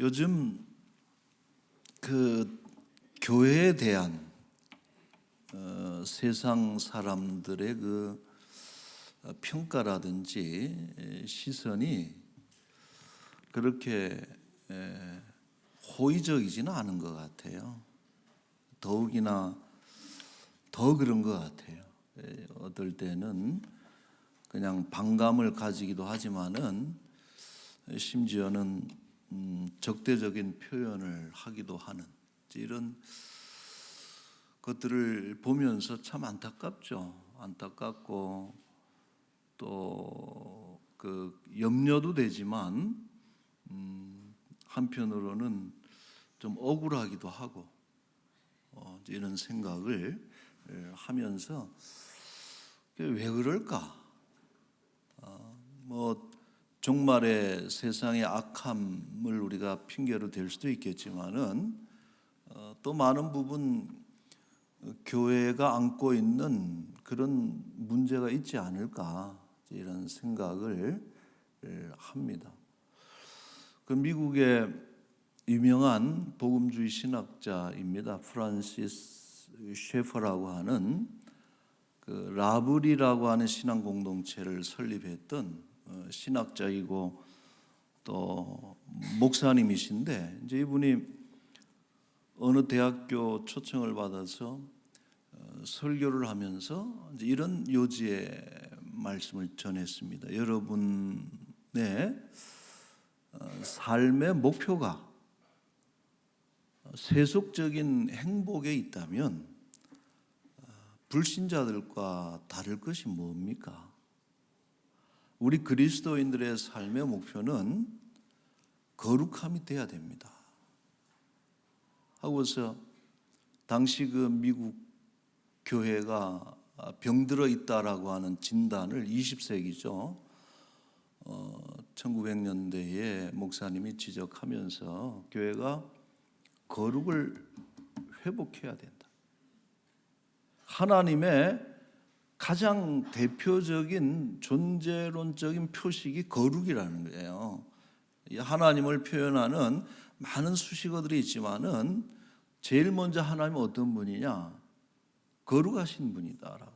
요즘 그 교회에 대한 세상 사람들의 그 평가라든지 시선이 그렇게 호의적이지는 않은 것 같아요. 더욱이나 더 그런 것 같아요. 어떨 때는 그냥 반감을 가지기도 하지만은 심지어는 적대적인 표현을 하기도 하는 이런 것들을 보면서 참 안타깝죠. 안타깝고 또 그 염려도 되지만 한편으로는 좀 억울하기도 하고 이런 생각을 하면서 왜 그럴까? 뭐 종말의 세상의 악함을 우리가 핑계로 댈 수도 있겠지만은 또 많은 부분 교회가 안고 있는 그런 문제가 있지 않을까 이런 생각을 합니다. 그 미국의 유명한 복음주의 신학자입니다. 프란시스 셰퍼라고 하는 그 라브리라고 하는 신앙 공동체를 설립했던 신학자이고 또 목사님이신데 이제 이분이 어느 대학교 초청을 받아서 설교를 하면서 이제 이런 요지의 말씀을 전했습니다. 여러분의 삶의 목표가 세속적인 행복에 있다면 불신자들과 다를 것이 뭡니까? 우리 그리스도인들의 삶의 목표는 거룩함이 돼야 됩니다. 하고서 당시 그 미국 교회가 병들어 있다라고 하는 진단을 20세기죠. 1900년대에 목사님이 지적하면서 교회가 거룩을 회복해야 된다. 하나님의 가장 대표적인 존재론적인 표식이 거룩이라는 거예요. 하나님을 표현하는 많은 수식어들이 있지만은 제일 먼저 하나님은 어떤 분이냐? 거룩하신 분이다라고.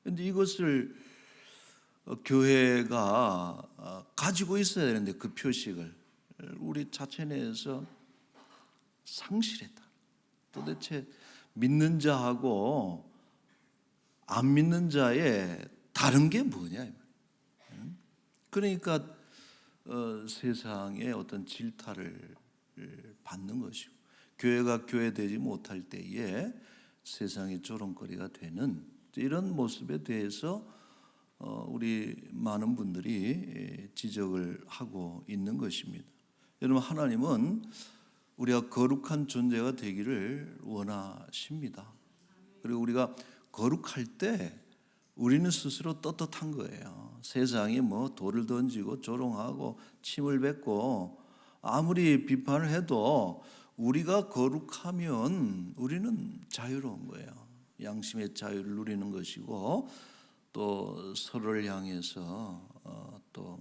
그런데 이것을 교회가 가지고 있어야 되는데 그 표식을 우리 자체 내에서 상실했다. 도대체 믿는 자하고 안 믿는 자의 다른 게 뭐냐? 그러니까 세상의 어떤 질타를 받는 것이고 교회가 교회되지 못할 때에 세상의 조롱거리가 되는 이런 모습에 대해서 우리 많은 분들이 지적을 하고 있는 것입니다. 여러분, 하나님은 우리가 거룩한 존재가 되기를 원하십니다. 그리고 우리가 거룩할 때 우리는 스스로 떳떳한 거예요. 세상이 뭐 돌을 던지고 조롱하고 침을 뱉고 아무리 비판을 해도 우리가 거룩하면 우리는 자유로운 거예요. 양심의 자유를 누리는 것이고 또 서로를 향해서 또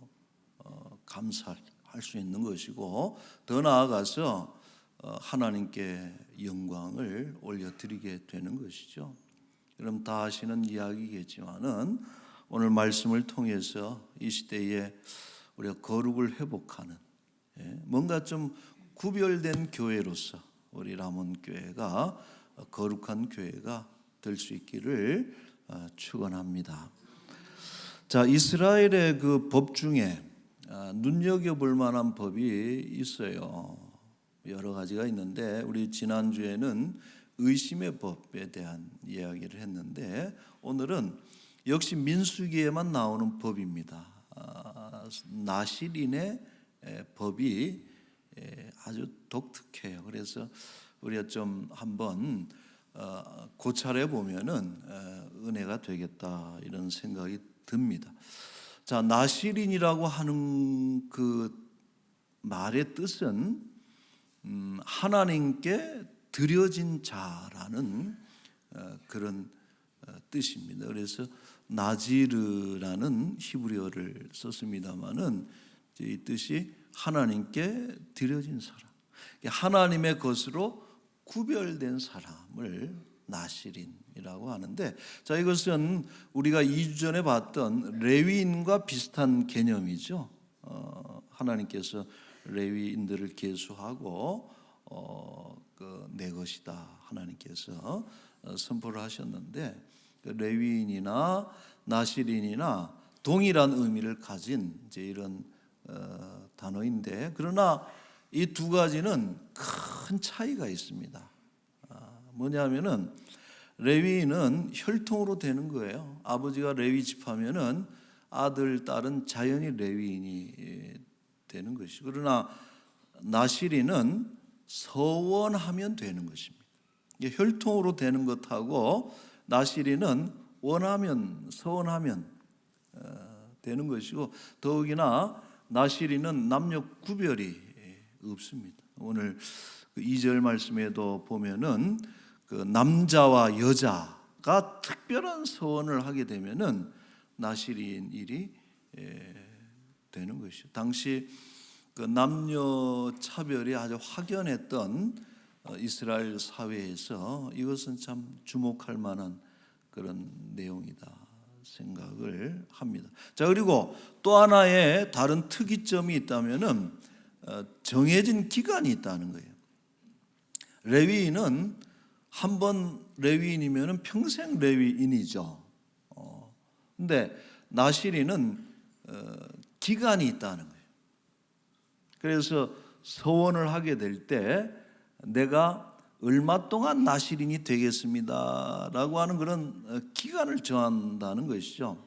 감사할 수 있는 것이고 더 나아가서 하나님께 영광을 올려드리게 되는 것이죠. 여러분 다 아시는 이야기겠지만은 오늘 말씀을 통해서 이 시대에 우리가 거룩을 회복하는 뭔가 좀 구별된 교회로서 우리 람원교회가 거룩한 교회가 될 수 있기를 축원합니다. 자, 이스라엘의 그 법 중에 눈여겨볼 만한 법이 있어요. 여러 가지가 있는데 우리 지난주에는 의심의 법에 대한 이야기를 했는데 오늘은 역시 민수기에만 나오는 법입니다. 나실인의 법이 아주 독특해요. 그래서 우리가 좀 한번 고찰해 보면은 은혜가 되겠다 이런 생각이 듭니다. 자, 나실인이라고 하는 그 말의 뜻은 하나님께 드려진 자라는 그런 뜻입니다. 그래서 나지르라는 히브리어를 썼습니다마는 이 뜻이 하나님께 드려진 사람, 하나님의 것으로 구별된 사람을 나실인이라고 하는데, 자, 이것은 우리가 2주 전에 봤던 레위인과 비슷한 개념이죠. 하나님께서 레위인들을 계수하고 내 것이다 하나님께서 선포를 하셨는데, 레위인이나 나실인이나 동일한 의미를 가진 이제 이런 단어인데, 그러나 이 두 가지는 큰 차이가 있습니다. 뭐냐면은 레위인은 혈통으로 되는 거예요. 아버지가 레위 집하면은 아들, 딸은 자연히 레위인이 되는 것이고, 그러나 나실인은 서원하면 되는 것입니다. 혈통으로 되는 것하고 나실인은 원하면, 서원하면 되는 것이고, 더욱이나 나실인은 남녀 구별이 없습니다. 오늘 2절 말씀에도 보면은 그 남자와 여자가 특별한 서원을 하게 되면은 나실인 일이 되는 것이죠. 당시 그 남녀 차별이 아주 확연했던 이스라엘 사회에서 이것은 참 주목할 만한 그런 내용이다 생각을 합니다. 자, 그리고 또 하나의 다른 특이점이 있다면은 정해진 기간이 있다는 거예요. 레위인은 한 번 레위인이면 평생 레위인이죠. 근데 나실인은 기간이 있다는 거예요. 그래서 서원을 하게 될 때 내가 얼마 동안 나실인이 되겠습니다라고 하는 그런 기간을 정한다는 것이죠.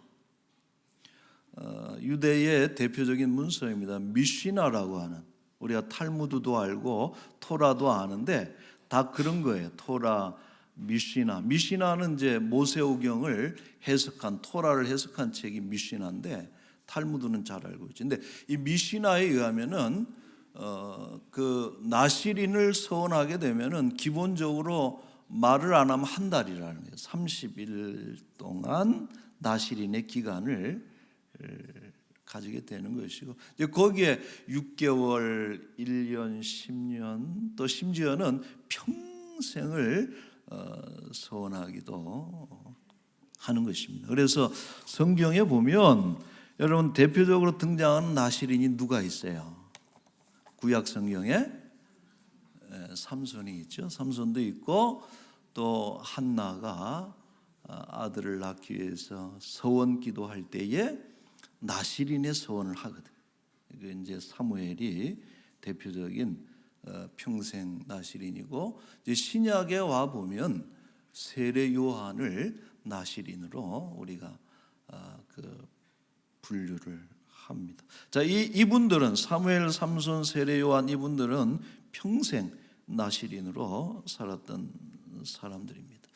유대의 대표적인 문서입니다. 미시나라고 하는, 우리가 탈무드도 알고 토라도 아는데 다 그런 거예요. 토라, 미시나. 미시나는 이제 모세오경을 해석한, 토라를 해석한 책이 미시나인데 탈무드는 잘 알고 있죠. 근데 이 미시나에 의하면은 그 나실인을 서원하게 되면은 기본적으로 말을 안 하면 한 달이라는 거예요. 30일 동안 나실인의 기간을 가지게 되는 것이고, 이제 거기에 6개월, 1년, 10년, 또 심지어는 평생을 서원하기도 하는 것입니다. 그래서 성경에 보면 여러분 대표적으로 등장하는 나실인이 누가 있어요? 구약 성경에 삼손이 있죠. 삼손도 있고, 또 한나가 아들을 낳기 위해서 서원 기도할 때에 나실인의 서원을 하거든. 이게 이제 사무엘이 대표적인 평생 나실인이고, 이제 신약에 와 보면 세례 요한을 나실인으로 우리가 그 분류를 합니다. 자, 이분들은 사무엘, 삼손, 세례 요한, 이분들은 평생 나실인으로 살았던 사람들입니다.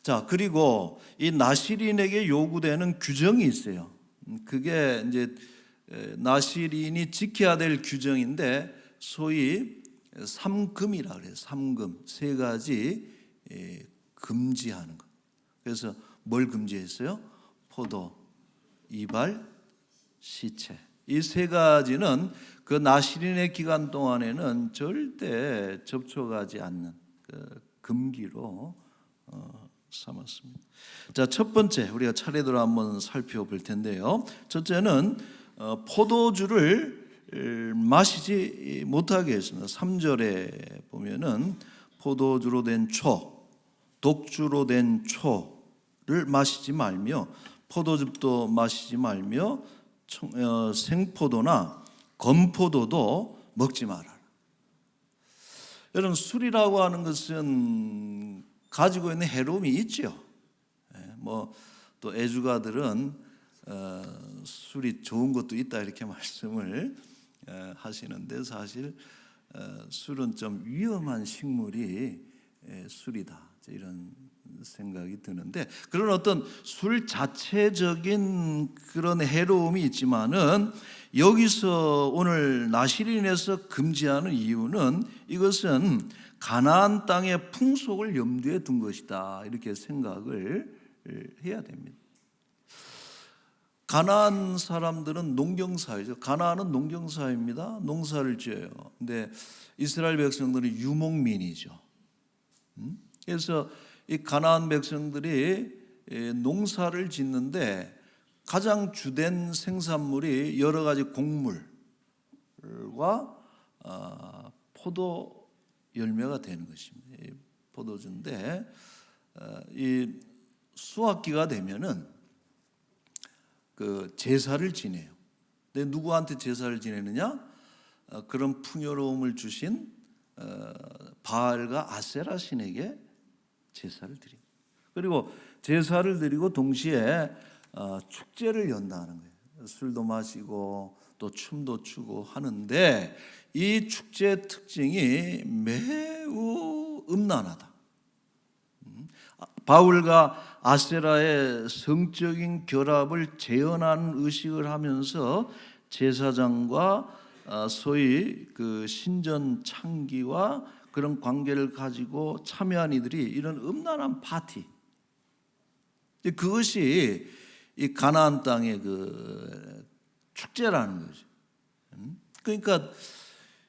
자, 그리고 이 나실인에게 요구되는 규정이 있어요. 그게 이제 나실인이 지켜야 될 규정인데 소위 삼금이라 그래요. 삼금, 세 가지 금지하는 것. 그래서 뭘 금지했어요? 포도, 이발, 시체. 이 세 가지는 그 나실인의 기간 동안에는 절대 접촉하지 않는 그 금기로 삼았습니다. 자, 첫 번째 우리가 차례대로 한번 살펴볼 텐데요. 첫째는 포도주를 마시지 못하게 했습니다. 3절에 보면은 포도주로 된 초, 독주로 된 초를 마시지 말며 포도즙도 마시지 말며 생포도나 건포도도 먹지 말아라. 여러분, 술이라고 하는 것은 가지고 있는 해로움이 있죠. 또 애주가들은 술이 좋은 것도 있다 이렇게 말씀을 하시는데, 사실 술은 좀 위험한 식물이 술이다 이런 생각이 드는데, 그런 어떤 술 자체적인 그런 해로움이 있지만은 여기서 오늘 나실인에서 금지하는 이유는 이것은 가나안 땅의 풍속을 염두에 둔 것이다 이렇게 생각을 해야 됩니다. 가나안 사람들은 농경사회죠. 가나안은 농경사회입니다. 농사를 지어요. 근데 이스라엘 백성들은 유목민이죠. 그래서 이 가나안 백성들이 농사를 짓는데 가장 주된 생산물이 여러 가지 곡물과 포도 열매가 되는 것입니다. 포도주인데 이 수확기가 되면은 그 제사를 지내요. 근데 누구한테 제사를 지내느냐? 그런 풍요로움을 주신 바알과 아세라 신에게 제사를 드립니다. 그리고 제사를 드리고 동시에 축제를 연다는 거예요. 술도 마시고 또 춤도 추고 하는데 이 축제의 특징이 매우 음란하다. 바울과 아세라의 성적인 결합을 재현하는 의식을 하면서 제사장과 소위 그 신전 창기와 그런 관계를 가지고 참여한 이들이 이런 음란한 파티, 그것이 이 가나안 땅의 그 축제라는 거죠. 그러니까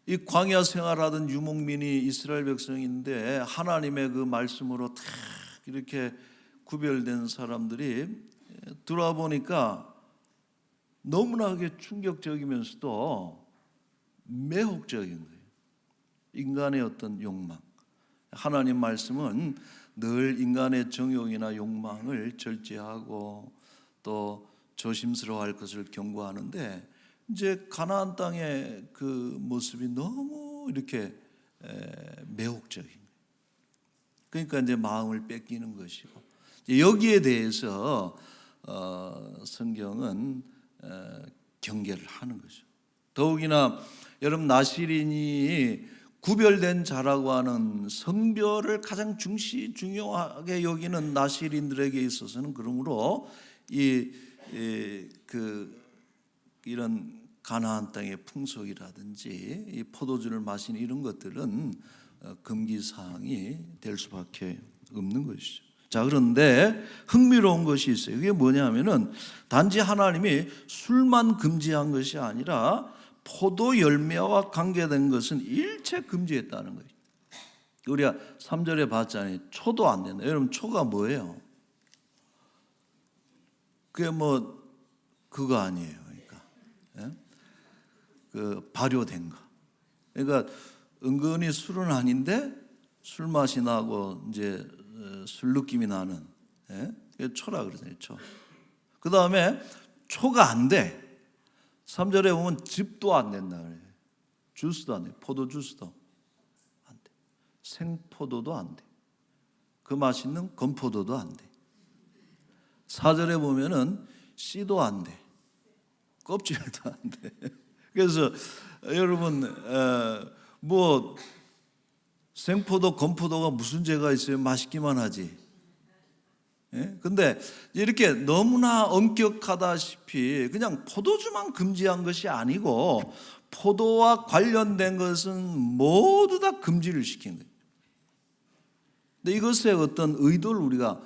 이 광야 생활하던 유목민이 이스라엘 백성인데 하나님의 그 말씀으로 탁 이렇게 구별된 사람들이 들어와 보니까 너무나게 충격적이면서도 매혹적인 거예요. 인간의 어떤 욕망. 하나님 말씀은 늘 인간의 정욕이나 욕망을 절제하고 또 조심스러워할 것을 경고하는데 이제 가나안 땅의 그 모습이 너무 이렇게 매혹적인 거예요. 그러니까 이제 마음을 뺏기는 것이고 여기에 대해서 성경은 경계를 하는 거죠. 더욱이나 여러분 나시린이 구별된 자라고 하는 성별을 가장 중요하게 여기는 나시린들에게 있어서는 그러므로 이런 가나안 땅의 풍속이라든지 이 포도주를 마시는 이런 것들은 금기 사항이 될 수밖에 없는 것이죠. 자, 그런데 흥미로운 것이 있어요. 이게 뭐냐면은 단지 하나님이 술만 금지한 것이 아니라 포도 열매와 관계된 것은 일체 금지했다는 거예요. 우리가 3절에 봤잖아요. 초도 안 된다. 여러분 초가 뭐예요? 그게 뭐 그거 아니에요. 그러니까 그 발효된 거. 그러니까 은근히 술은 아닌데 술 맛이 나고 이제 술 느낌이 나는 그게 초라 그러잖아요. 초. 그 다음에 초가 안 돼. 3절에 보면 즙도 안 된다 그래요. 주스도 안 돼. 포도 주스도 안 돼. 생포도도 안 돼. 그 맛있는 건포도도 안 돼. 4절에 보면은 씨도 안 돼. 껍질도 안 돼. 그래서 여러분 뭐 생포도, 건포도가 무슨 죄가 있어요? 맛있기만 하지. 근데 이렇게 너무나 엄격하다시피 그냥 포도주만 금지한 것이 아니고 포도와 관련된 것은 모두 다 금지를 시킨 거예요. 근데 이것의 어떤 의도를 우리가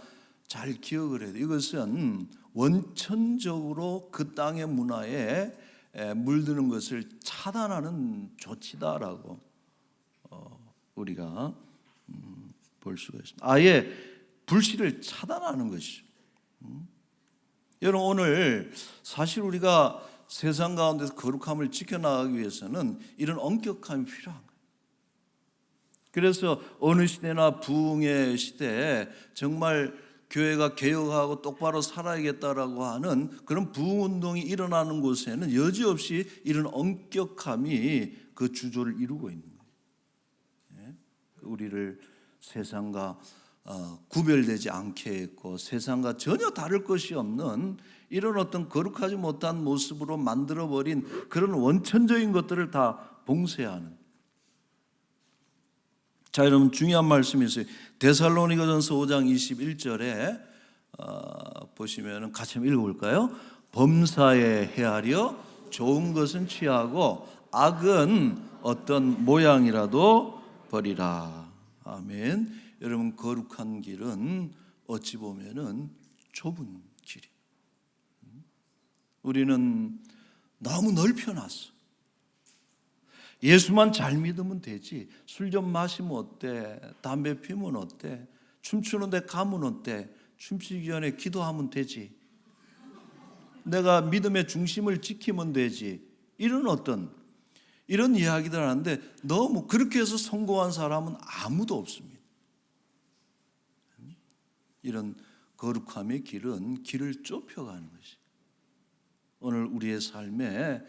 잘 기억을 해야 돼요. 이것은 원천적으로 그 땅의 문화에 물드는 것을 차단하는 조치다라고 우리가 볼 수가 있습니다. 아예 불씨를 차단하는 것이죠. 여러분 오늘 사실 우리가 세상 가운데서 거룩함을 지켜나가기 위해서는 이런 엄격함이 필요한 거예요. 그래서 어느 시대나 부흥의 시대에 정말 교회가 개혁하고 똑바로 살아야겠다라고 하는 그런 부흥운동이 일어나는 곳에는 여지없이 이런 엄격함이 그 주조를 이루고 있는 거예요. 우리를 세상과 구별되지 않게 했고 세상과 전혀 다를 것이 없는 이런 어떤 거룩하지 못한 모습으로 만들어버린 그런 원천적인 것들을 다 봉쇄하는. 자, 여러분 중요한 말씀이 있어요. 데살로니가전서 5장 21절에 보시면 같이 한번 읽어볼까요? 범사에 헤아려 좋은 것은 취하고 악은 어떤 모양이라도 버리라. 아멘. 여러분 거룩한 길은 어찌 보면은 좁은 길이. 우리는 너무 넓혀놨어. 예수만 잘 믿으면 되지. 술 좀 마시면 어때? 담배 피우면 어때? 춤추는데 가면 어때? 춤추기 전에 기도하면 되지. 내가 믿음의 중심을 지키면 되지. 이런 이야기들 하는데 너무 그렇게 해서 성공한 사람은 아무도 없습니다. 이런 거룩함의 길을 좁혀가는 것이 오늘 우리의 삶에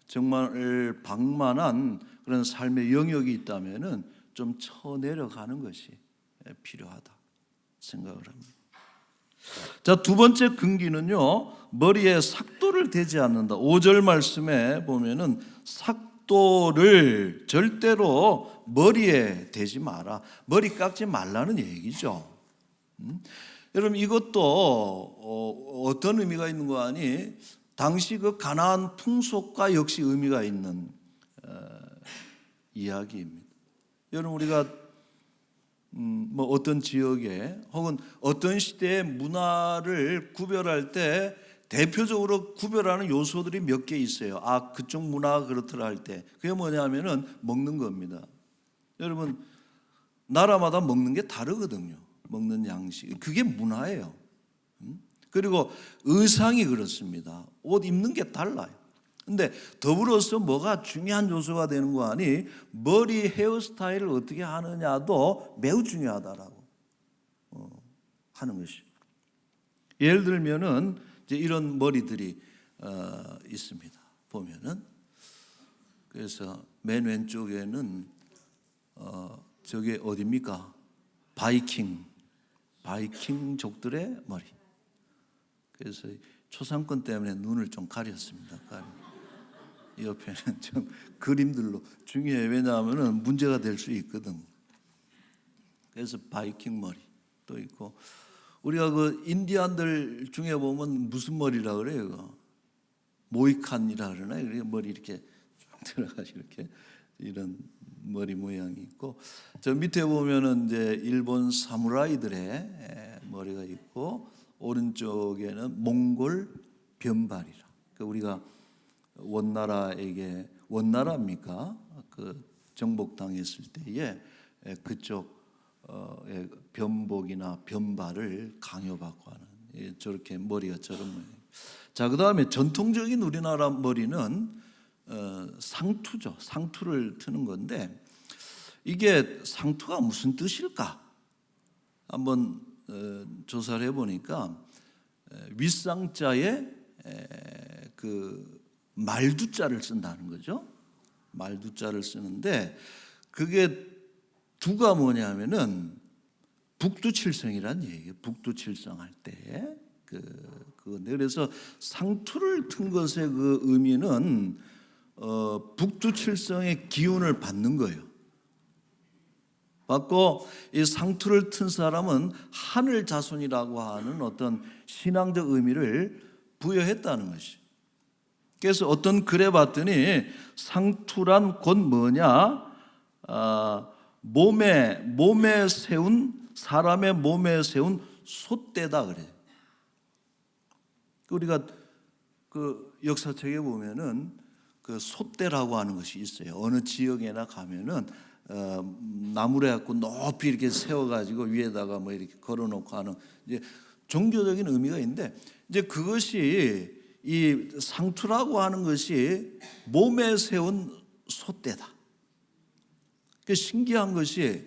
정말 방만한 그런 삶의 영역이 있다면은 좀 쳐내려가는 것이 필요하다 생각을 합니다. 자, 두 번째 근기는요, 머리에 삭도를 대지 않는다. 5절 말씀에 보면은 삭도를 절대로 머리에 대지 마라. 머리 깎지 말라는 얘기죠. 여러분, 이것도 어떤 의미가 있는 거 아니? 당시 그 가나안 풍속과 역시 의미가 있는 이야기입니다. 여러분, 우리가 뭐 어떤 지역에 혹은 어떤 시대의 문화를 구별할 때 대표적으로 구별하는 요소들이 몇 개 있어요. 아, 그쪽 문화가 그렇더라 할 때 그게 뭐냐면은 먹는 겁니다. 여러분, 나라마다 먹는 게 다르거든요. 먹는 양식, 그게 문화예요. 그리고 의상이 그렇습니다. 옷 입는 게 달라요. 근데 더불어서 뭐가 중요한 요소가 되는 거 아니? 머리 헤어스타일을 어떻게 하느냐도 매우 중요하다라고 하는 것이. 예를 들면은 이제 이런 머리들이 있습니다. 보면은 그래서 맨 왼쪽에는 저게 어디입니까? 바이킹족들의 머리. 그래서 초상권 때문에 눈을 좀 가렸습니다. 옆에는 좀 그림들로 중요해. 왜냐하면 문제가 될 수 있거든. 그래서 바이킹 머리 또 있고, 우리가 그 인디안들 중에 보면 무슨 머리라 그래요? 모이칸이라 그러나요? 머리 이렇게 쭉 들어가시 이렇게 이런 머리 모양이 있고, 저 밑에 보면은 이제 일본 사무라이들의 머리가 있고, 오른쪽에는 몽골 변발이라. 우리가 원나라입니까? 그 정복당했을 때에 그쪽 변복이나 변발을 강요받고 하는 저렇게 머리가 저런 모양. 자, 그다음에 전통적인 우리나라 머리는 상투죠. 상투를 트는 건데 이게 상투가 무슨 뜻일까? 한번 조사를 해보니까 윗상자에 그 말두자를 쓴다는 거죠. 말두자를 쓰는데 그게 두가 뭐냐면은 북두칠성이란 얘기예요. 북두칠성할 때 그건데, 그래서 상투를 튼 것의 그 의미는 북두칠성의 기운을 받는 거예요. 받고 이 상투를 튼 사람은 하늘 자손이라고 하는 어떤 신앙적 의미를 부여했다는 것이. 그래서 어떤 글에 봤더니 상투란 곧 뭐냐? 몸에 세운, 사람의 몸에 세운 솥대다 그래요. 우리가 그 역사책에 보면은 그 솥대라고 하는 것이 있어요. 어느 지역에나 가면은 나무를 갖고 높이 이렇게 세워가지고 위에다가 뭐 이렇게 걸어놓고 하는 이제 종교적인 의미가 있는데, 이제 그것이 이 상투라고 하는 것이 몸에 세운 솥대다. 그 신기한 것이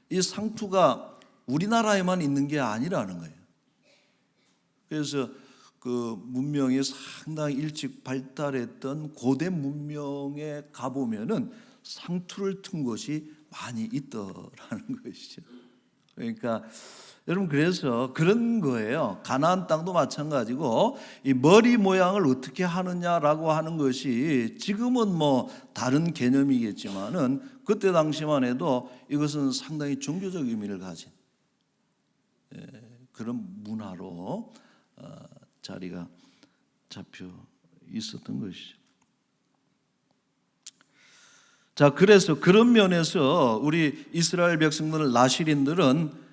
이 상투가 우리나라에만 있는 게 아니라는 거예요. 그래서 그 문명이 상당히 일찍 발달했던 고대 문명에 가보면은 상투를 튼 곳이 많이 있더라는 것이죠. 그러니까 여러분, 그래서 그런 거예요. 가나안 땅도 마찬가지고 이 머리 모양을 어떻게 하느냐라고 하는 것이 지금은 뭐 다른 개념이겠지만은 그때 당시만 해도 이것은 상당히 종교적 의미를 가진 그런 문화로 자리가 잡혀 있었던 것이죠. 자, 그래서 그런 면에서 우리 이스라엘 백성들, 나실인들은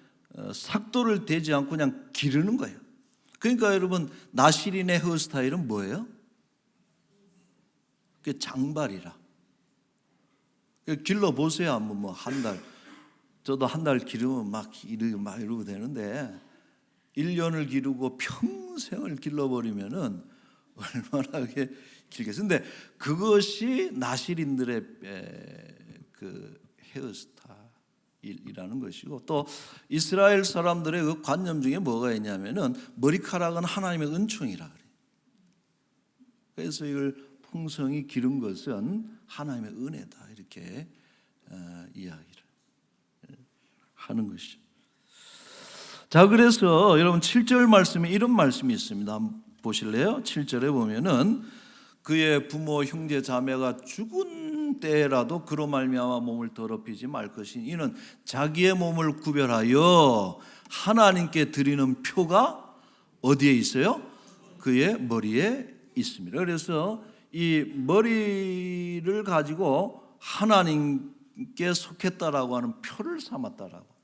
삭도를 대지 않고 그냥 기르는 거예요. 그러니까 여러분, 나실인의 헤어스타일은 뭐예요? 그게 장발이라. 길러 보세요. 한번 뭐 한 달. 저도 한 달 기르면 막 이러고 되는데 1년을 기르고 평생을 길러버리면은 얼마나 그게 길겠어요. 근데 그것이 나실인들의 그 헤어스타일이라는 것이고, 또 이스라엘 사람들의 그 관념 중에 뭐가 있냐면은 머리카락은 하나님의 은총이라 그래요. 그래서 이걸 풍성히 기른 것은 하나님의 은혜다, 이렇게 이야기를 하는 것이죠. 자, 그래서 여러분 7절 말씀에 이런 말씀이 있습니다. 한번 보실래요? 7절에 보면은 그의 부모 형제 자매가 죽은 때라도 그로 말미암아 몸을 더럽히지 말 것이니 이는 자기의 몸을 구별하여 하나님께 드리는 표가 어디에 있어요? 그의 머리에 있습니다. 그래서 이 머리를 가지고 하나님께 속했다라고 하는 표를 삼았다라고.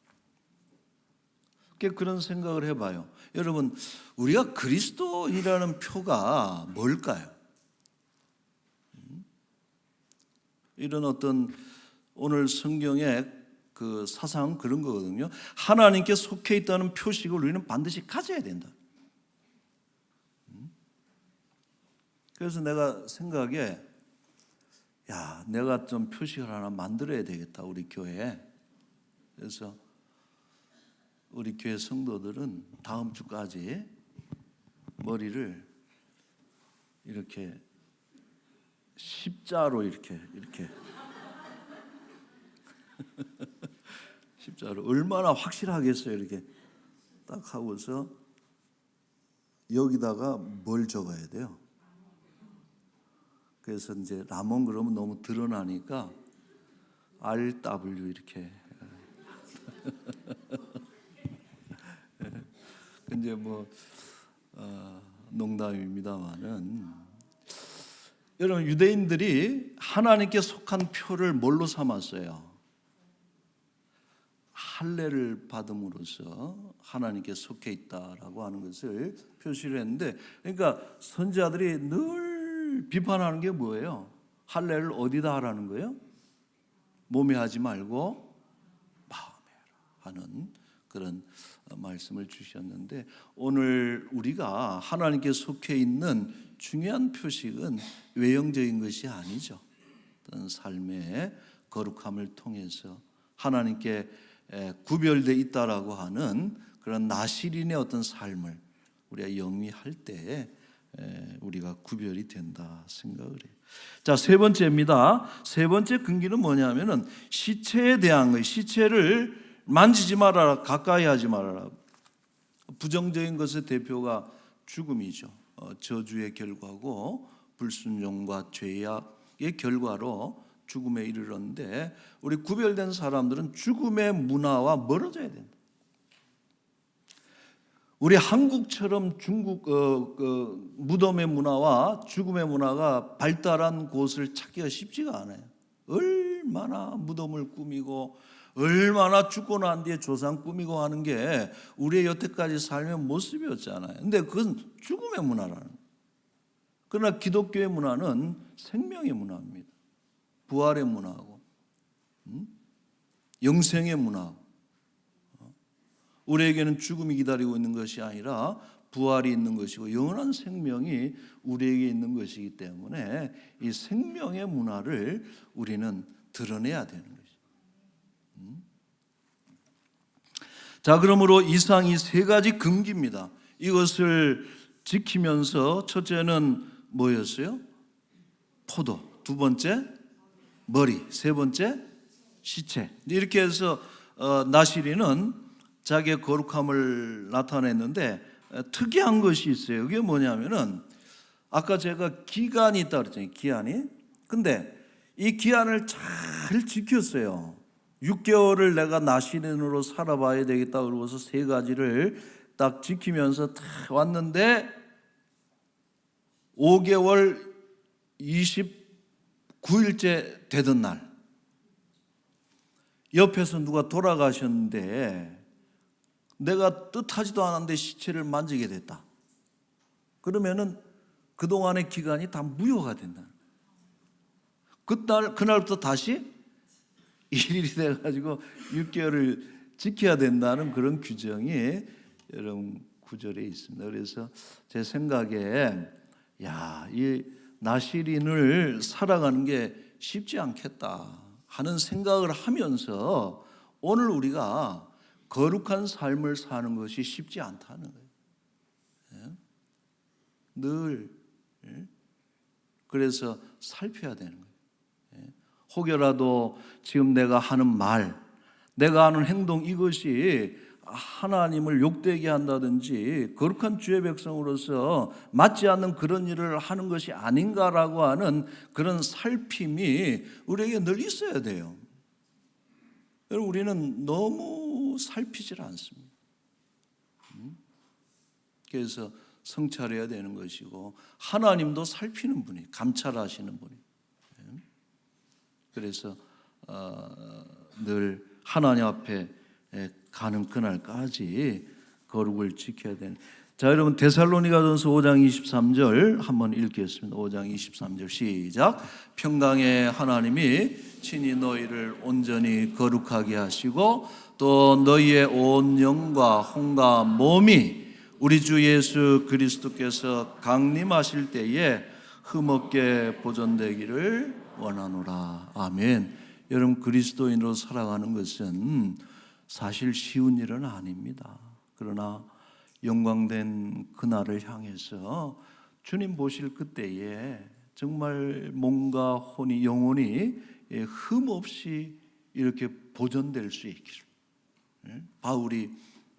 그런 생각을 해봐요. 여러분, 우리가 그리스도인이라는 표가 뭘까요? 이런 어떤 오늘 성경의 그 사상 그런 거거든요. 하나님께 속해 있다는 표식을 우리는 반드시 가져야 된다. 그래서 내가 생각에 내가 좀 표식을 하나 만들어야 되겠다, 우리 교회에. 그래서 우리 교회 성도들은 다음 주까지 머리를 이렇게 십자로 이렇게 십자로 얼마나 확실하겠어요. 이렇게 딱 하고서 여기다가 뭘 적어야 돼요? 그래서 이제 라몬 그러면 너무 드러나니까 RW 이렇게. 근데 뭐 농담입니다만은, 여러분, 유대인들이 하나님께 속한 표를 뭘로 삼았어요? 할례를 받음으로써 하나님께 속해 있다라고 하는 것을 표시를 했는데, 그러니까 선지자들이 늘 비판하는 게 뭐예요? 할례를 어디다 하라는 거예요? 몸에 하지 말고 마음에 하는 그런 말씀을 주셨는데, 오늘 우리가 하나님께 속해 있는 중요한 표식은 외형적인 것이 아니죠. 어떤 삶의 거룩함을 통해서 하나님께 구별되어 있다라고 하는 그런 나실인의 어떤 삶을 우리가 영위할 때 우리가 구별이 된다 생각을 해요. 자, 세 번째입니다. 세 번째 근기는 뭐냐면은 시체에 대한 거예요. 시체를 만지지 말아라, 가까이 하지 말아라. 부정적인 것의 대표가 죽음이죠. 저주의 결과고 불순종과 죄악의 결과로 죽음에 이르렀는데, 우리 구별된 사람들은 죽음의 문화와 멀어져야 된다. 우리 한국처럼 중국 무덤의 문화와 죽음의 문화가 발달한 곳을 찾기가 쉽지가 않아요. 얼마나 무덤을 꾸미고 얼마나 죽고 난 뒤에 조상 꾸미고 하는 게 우리의 여태까지 삶의 모습이었잖아요. 근데 그건 죽음의 문화라는 거예요. 그러나 기독교의 문화는 생명의 문화입니다. 부활의 문화고 영생의 문화고, 우리에게는 죽음이 기다리고 있는 것이 아니라 부활이 있는 것이고 영원한 생명이 우리에게 있는 것이기 때문에 이 생명의 문화를 우리는 드러내야 되는 것이죠. 자, 그러므로 이상 이 세 가지 금기입니다. 이것을 지키면서 첫째는 뭐였어요? 포도. 두 번째 머리. 세 번째 시체. 이렇게 해서 나실인은 자기의 거룩함을 나타냈는데, 특이한 것이 있어요. 그게 뭐냐면은 아까 제가 기간이 있다고 그랬잖아요. 기한이. 근데 이 기한을 잘 지켰어요. 6개월을 내가 나실인으로 살아봐야 되겠다 그러고서 세 가지를 딱 지키면서 딱 왔는데 5개월 29일째 되던 날 옆에서 누가 돌아가셨는데 내가 뜻하지도 않았는데 시체를 만지게 됐다. 그러면은 그동안의 기간이 다 무효가 된다. 그날부터 다시 1일이 돼가지고 6개월을 지켜야 된다는 그런 규정이 여러분 구절에 있습니다. 그래서 제 생각에 이 나실인을 살아가는 게 쉽지 않겠다 하는 생각을 하면서 오늘 우리가 거룩한 삶을 사는 것이 쉽지 않다는 거예요. 늘 그래서 살펴야 되는 거예요. 혹여라도 지금 내가 하는 말, 내가 하는 행동 이것이 하나님을 욕되게 한다든지 거룩한 주의 백성으로서 맞지 않는 그런 일을 하는 것이 아닌가라고 하는 그런 살핌이 우리에게 늘 있어야 돼요. 여러분, 우리는 너무 살피질 않습니다. 그래서 성찰해야 되는 것이고 하나님도 살피는 분이, 감찰하시는 분이. 그래서 늘 하나님 앞에 가는 그날까지 거룩을 지켜야 되는. 자, 여러분 데살로니가전서 5장 23절 한번 읽겠습니다. 5장 23절 시작. 평강의 하나님이 친히 너희를 온전히 거룩하게 하시고 또 너희의 온 영과 혼과 몸이 우리 주 예수 그리스도께서 강림하실 때에 흠없게 보존되기를 원하노라. 아멘. 여러분, 그리스도인으로 살아가는 것은 사실 쉬운 일은 아닙니다. 그러나 영광된 그날을 향해서 주님 보실 그때에 정말 몸과 혼이, 영혼이 흠없이 이렇게 보존될 수 있기를, 바울이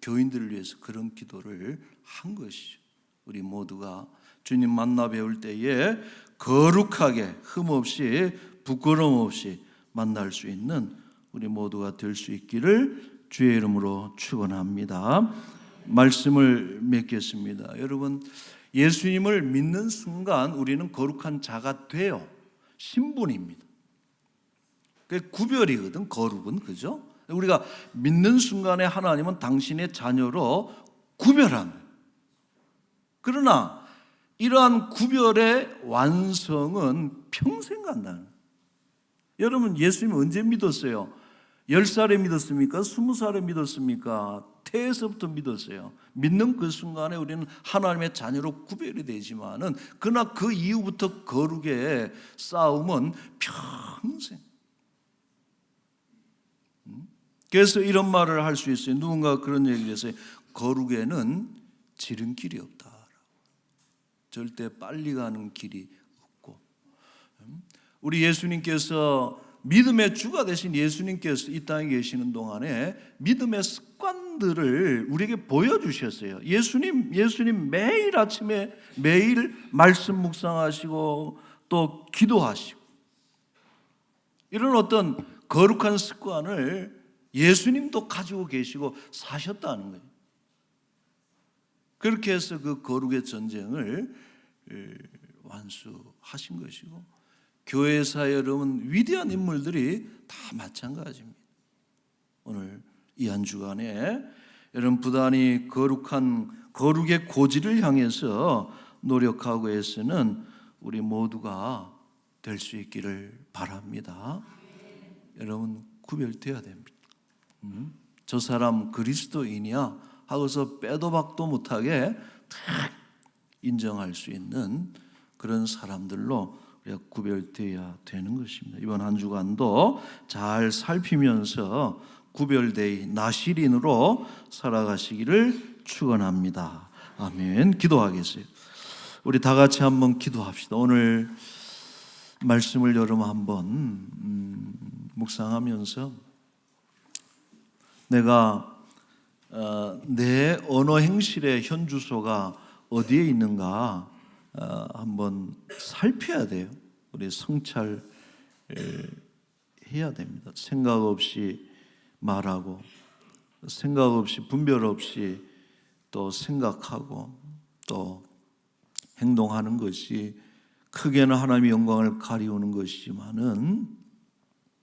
교인들을 위해서 그런 기도를 한 것이죠. 우리 모두가 주님 만나 뵈올 때에 거룩하게 흠없이 부끄러움 없이 만날 수 있는 우리 모두가 될 수 있기를 주의 이름으로 축원합니다. 말씀을 맺겠습니다. 여러분, 예수님을 믿는 순간 우리는 거룩한 자가 돼요. 신분입니다. 그게 구별이거든, 거룩은. 그죠? 우리가 믿는 순간에 하나님은 당신의 자녀로 구별합니다. 그러나 이러한 구별의 완성은 평생 간다는. 여러분, 예수님 언제 믿었어요? 10살에 믿었습니까? 20살에 믿었습니까? 태에서부터 믿었어요. 믿는 그 순간에 우리는 하나님의 자녀로 구별이 되지만은 그러나 그 이후부터 거룩의 싸움은 평생. 그래서 이런 말을 할 수 있어요. 누군가 그런 얘기를 했어요. 거룩에는 지름길이 없다. 절대 빨리 가는 길이 없고. 우리 예수님께서 믿음의 주가 되신 예수님께서 이 땅에 계시는 동안에 믿음의 습관들을 우리에게 보여주셨어요. 예수님 매일 아침에 매일 말씀 묵상하시고 또 기도하시고 이런 어떤 거룩한 습관을 예수님도 가지고 계시고 사셨다는 거예요. 그렇게 해서 그 거룩의 전쟁을 완수하신 것이고, 교회사에 여러분 위대한 인물들이 다 마찬가지입니다. 오늘 이 한 주간에 여러분 부단히 거룩의 고지를 향해서 노력하고 애쓰는 우리 모두가 될 수 있기를 바랍니다. 여러분 구별돼야 됩니다. 저 사람 그리스도인이야 하고서 빼도 박도 못하게 딱 인정할 수 있는 그런 사람들로 우리가 구별되어야 되는 것입니다. 이번 한 주간도 잘 살피면서 구별되이 나실인으로 살아가시기를 축원합니다. 아멘. 기도하겠어요. 우리 다 같이 한번 기도합시다. 오늘 말씀을 여러분 한번 묵상하면서 내가 내 언어 행실의 현주소가 어디에 있는가 한번 살펴야 돼요. 우리 성찰해야 됩니다. 생각 없이 말하고 생각 없이 분별 없이 또 생각하고 또 행동하는 것이 크게는 하나님의 영광을 가리우는 것이지만은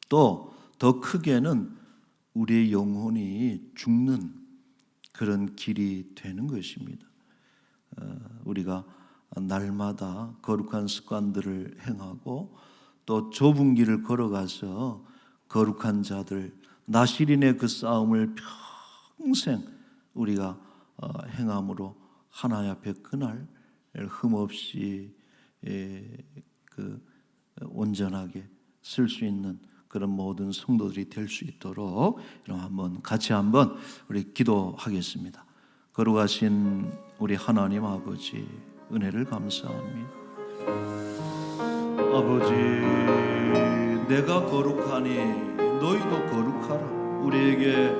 또 더 크게는 우리의 영혼이 죽는 그런 길이 되는 것입니다. 우리가 날마다 거룩한 습관들을 행하고 또 좁은 길을 걸어가서 거룩한 자들 나시린의 그 싸움을 평생 우리가 행함으로 하나님 앞에 그날 흠없이 그 온전하게 쓸 수 있는 그런 모든 성도들이 될 수 있도록 같이 한번 우리 기도하겠습니다. 거룩하신 우리 하나님 아버지, 은혜를 감사합니다. 아버지, 내가 거룩하니 너희도 거룩하라. 우리에게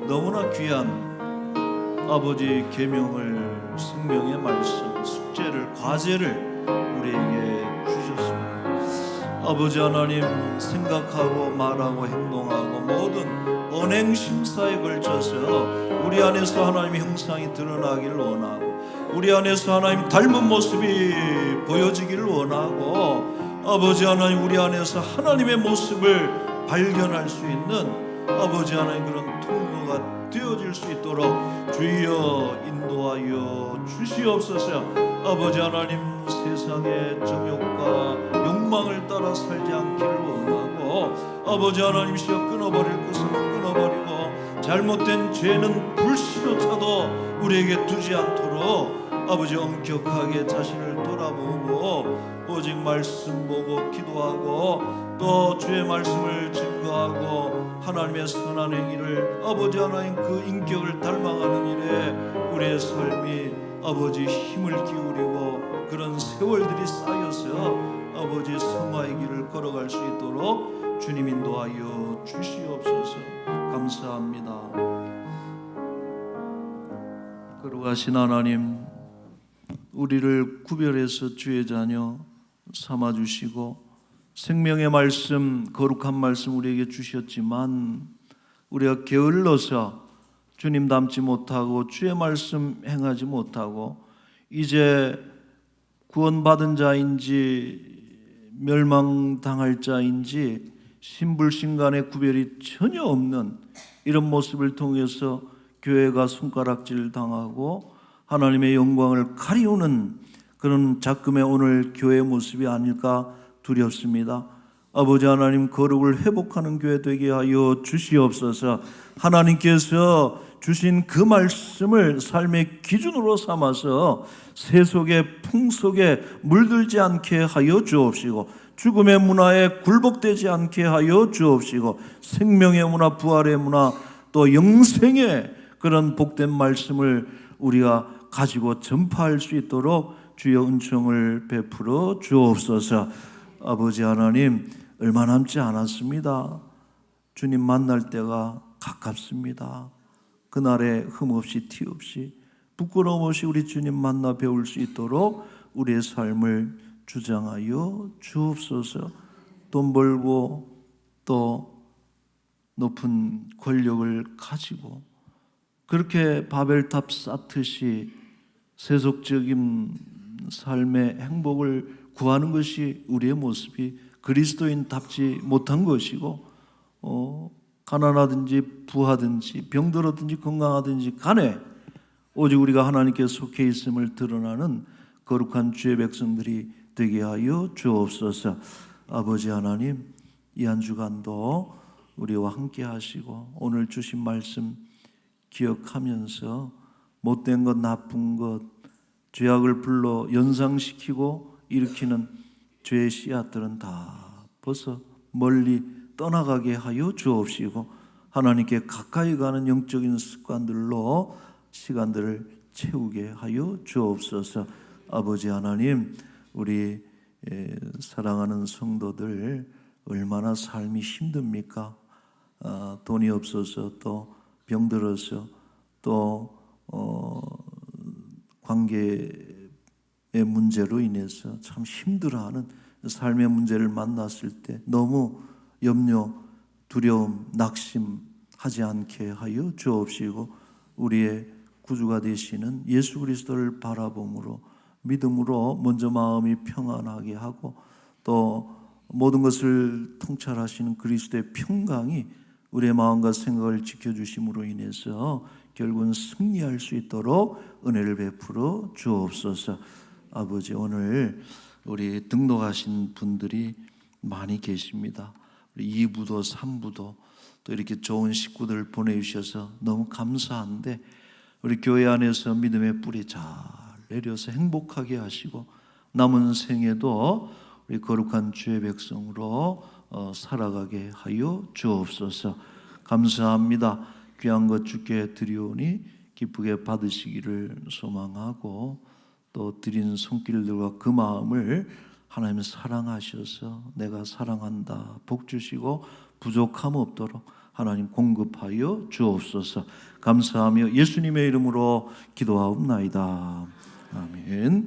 너무나 귀한 아버지 계명을, 생명의 말씀, 숙제를, 과제를 우리에게 주셨습니다. 아버지 하나님, 생각하고 말하고 행동하고 모든 언행 심사에 걸쳐서 우리 안에서 하나님의 형상이 드러나기를 원하고, 우리 안에서 하나님 닮은 모습이 보여지기를 원하고, 아버지 하나님, 우리 안에서 하나님의 모습을 발견할 수 있는 아버지 하나님 그런 통로가 되어질 수 있도록 주여 인도하여 주시옵소서. 아버지 하나님, 세상의 정욕과 욕망을 따라 살지 않기를 원하고, 아버지 하나님, 시여 끊어버릴 것은 끊어버리고, 잘못된 죄는 불씨조차도 우리에게 두지 않도록 아버지 엄격하게 자신을 돌아보고 오직 말씀 보고 기도하고 또 주의 말씀을 증거하고 하나님의 선한 행위를, 아버지 하나님 그 인격을 닮아가는 일에 우리의 삶이 아버지 힘을 기울이고 그런 세월들이 쌓여서 아버지 성화의 길을 걸어갈 수 있도록 주님 인도하여 주시옵소서. 감사합니다. 거룩하신 하나님, 우리를 구별해서 주의 자녀 삼아주시고 생명의 말씀, 거룩한 말씀 우리에게 주셨지만 우리가 게을러서 주님 닮지 못하고 주의 말씀 행하지 못하고 이제 구원받은 자인지 멸망당할 자인지 신불신간의 구별이 전혀 없는 이런 모습을 통해서 교회가 손가락질 당하고 하나님의 영광을 가리우는 그런 작금의 오늘 교회의 모습이 아닐까 두렵습니다. 아버지 하나님, 거룩을 회복하는 교회 되게 하여 주시옵소서. 하나님께서 주신 그 말씀을 삶의 기준으로 삼아서 세속의 풍속에 물들지 않게 하여 주옵시고, 죽음의 문화에 굴복되지 않게 하여 주옵시고, 생명의 문화, 부활의 문화, 또 영생의 그런 복된 말씀을 우리가 가지고 전파할 수 있도록 주여 은총을 베풀어 주옵소서. 아버지 하나님, 얼마 남지 않았습니다. 주님 만날 때가 가깝습니다. 그날에 흠없이 티없이 부끄러움 없이 우리 주님 만나 배울 수 있도록 우리의 삶을 주장하여 주옵소서. 돈 벌고 또 높은 권력을 가지고 그렇게 바벨탑 쌓듯이 세속적인 삶의 행복을 구하는 것이 우리의 모습이 그리스도인답지 못한 것이고, 가난하든지 부하든지 병들었든지 건강하든지 간에 오직 우리가 하나님께 속해 있음을 드러나는 거룩한 주의 백성들이 되게 하여 주옵소서. 아버지 하나님, 이 한 주간도 우리와 함께 하시고 오늘 주신 말씀 기억하면서 못된 것, 나쁜 것, 죄악을 불러 연상시키고 일으키는 죄의 씨앗들은 다 벗어 멀리 떠나가게 하여 주옵시고, 하나님께 가까이 가는 영적인 습관들로 시간들을 채우게 하여 주옵소서. 아버지 하나님, 우리 사랑하는 성도들 얼마나 삶이 힘듭니까? 돈이 없어서 또 병들어서 또 관계의 문제로 인해서 참 힘들어하는 삶의 문제를 만났을 때 너무 염려, 두려움, 낙심하지 않게 하여 주옵시고, 우리의 구주가 되시는 예수 그리스도를 바라봄으로 믿음으로 먼저 마음이 평안하게 하고 또 모든 것을 통찰하시는 그리스도의 평강이 우리의 마음과 생각을 지켜주심으로 인해서 결국은 승리할 수 있도록 은혜를 베풀어 주옵소서. 아버지, 오늘 우리 등록하신 분들이 많이 계십니다. 우리 2부도 3부도 또 이렇게 좋은 식구들 보내주셔서 너무 감사한데, 우리 교회 안에서 믿음의 뿌리 잘 내려서 행복하게 하시고 남은 생에도 우리 거룩한 주의 백성으로 살아가게 하여 주옵소서. 감사합니다. 귀한 것 주께 드리오니 기쁘게 받으시기를 소망하고, 또 드린 손길들과 그 마음을 하나님 사랑하셔서 내가 사랑한다 복 주시고 부족함 없도록 하나님 공급하여 주옵소서. 감사하며 예수님의 이름으로 기도하옵나이다. 아멘.